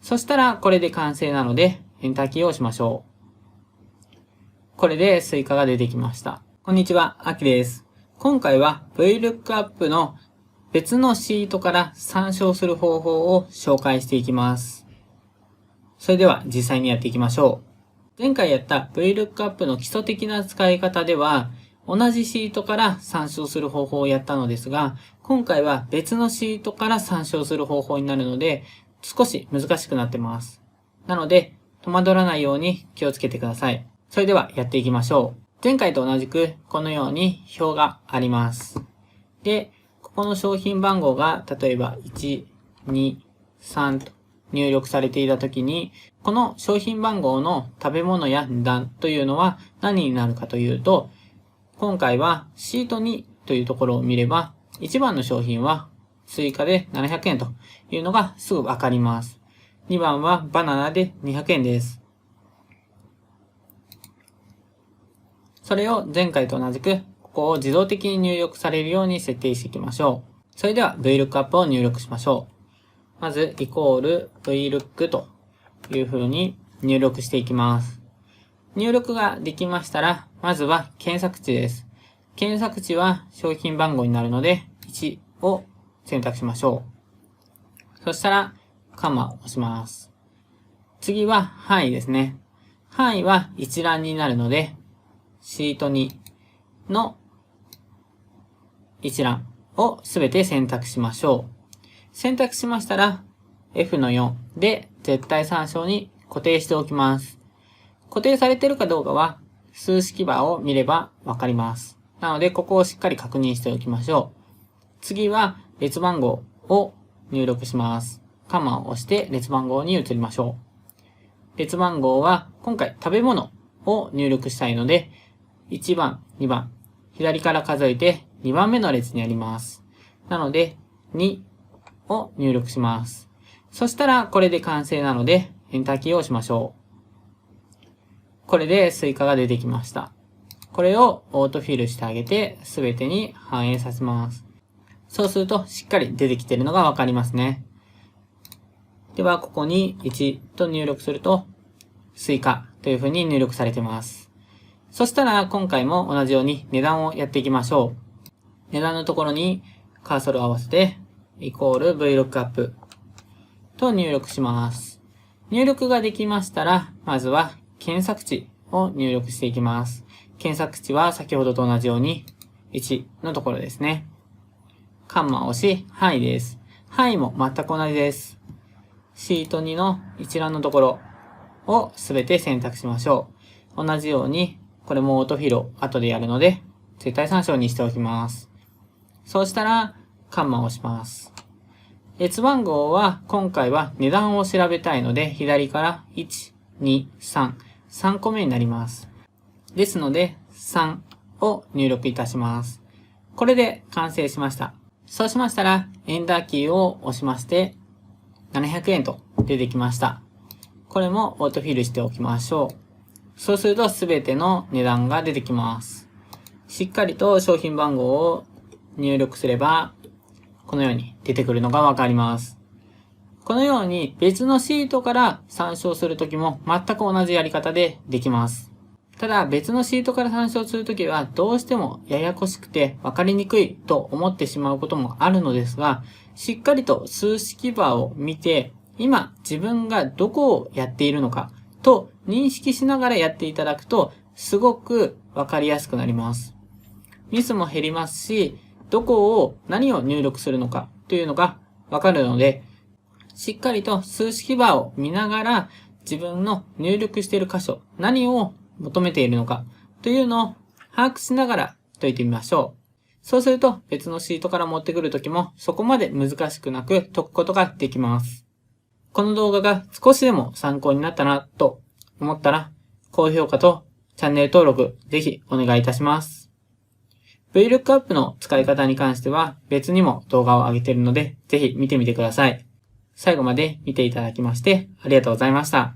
そしたらこれで完成なので、エンターキーを押しましょう。これでスイカが出てきました。こんにちは、あきです。今回は VLOOKUP の別のシートから参照する方法を紹介していきます。それでは実際にやっていきましょう。前回やった VLOOKUP の基礎的な使い方では、同じシートから参照する方法をやったのですが、今回は別のシートから参照する方法になるので、少し難しくなってます。なので、戸惑らないように気をつけてください。それではやっていきましょう。前回と同じくこのように表があります。で、ここの商品番号が例えば1、2、3と入力されていたときに、この商品番号の食べ物や値段というのは何になるかというと、今回はシート2というところを見れば、1番の商品はスイカで700円というのがすぐわかります。2番はバナナで200円です。それを前回と同じく、ここを自動的に入力されるように設定していきましょう。それでは VLOOKUP を入力しましょう。まず、イコール VLOOK という風に入力していきます。入力ができましたら、まずは検索値です。検索値は商品番号になるので、1を選択しましょう。そしたら、カンマを押します。次は範囲ですね。範囲は一覧になるので、シート2の一覧をすべて選択しましょう。選択しましたら、F の4で絶対参照に固定しておきます。固定されているかどうかは数式バーを見ればわかります。なので、ここをしっかり確認しておきましょう。次は列番号を入力します。カンマを押して列番号に移りましょう。列番号は今回食べ物を入力したいので、1番、2番、左から数えて2番目の列にあります。なので、2を入力します。そしたらこれで完成なので、エンターキーを押しましょう。これでスイカが出てきました。これをオートフィルしてあげて、すべてに反映させます。そうするとしっかり出てきているのがわかりますね。では、ここに1と入力すると、スイカという風に入力されています。そしたら、今回も同じように値段をやっていきましょう。値段のところにカーソルを合わせて、イコール VLOOKUP と入力します。入力ができましたら、まずは検索値を入力していきます。検索値は先ほどと同じように1のところですね。カンマを押し、範囲です。範囲も全く同じです。シート2の一覧のところをすべて選択しましょう。同じように、これもオートフィルを後でやるので、絶対参照にしておきます。そうしたら、カンマを押します。列番号は、今回は値段を調べたいので、左から1、2、3、3個目になります。ですので、3を入力いたします。これで完成しました。そうしましたら、エンターキーを押しまして、700円と出てきました。これもオートフィルしておきましょう。そうするとすべての値段が出てきます。しっかりと商品番号を入力すれば、このように出てくるのがわかります。このように別のシートから参照するときも全く同じやり方でできます。ただ別のシートから参照するときはどうしてもややこしくてわかりにくいと思ってしまうこともあるのですが、しっかりと数式バーを見て、今自分がどこをやっているのかと認識しながらやっていただくとすごくわかりやすくなります。ミスも減りますし、どこを何を入力するのかというのがわかるので、しっかりと数式バーを見ながら自分の入力している箇所、何を求めているのかというのを把握しながら解いてみましょう。そうすると別のシートから持ってくるときもそこまで難しくなく解くことができます。この動画が少しでも参考になったなと思ったら高評価とチャンネル登録ぜひお願いいたします。VLOOKUP の使い方に関しては別にも動画を上げているのでぜひ見てみてください。最後まで見ていただきましてありがとうございました。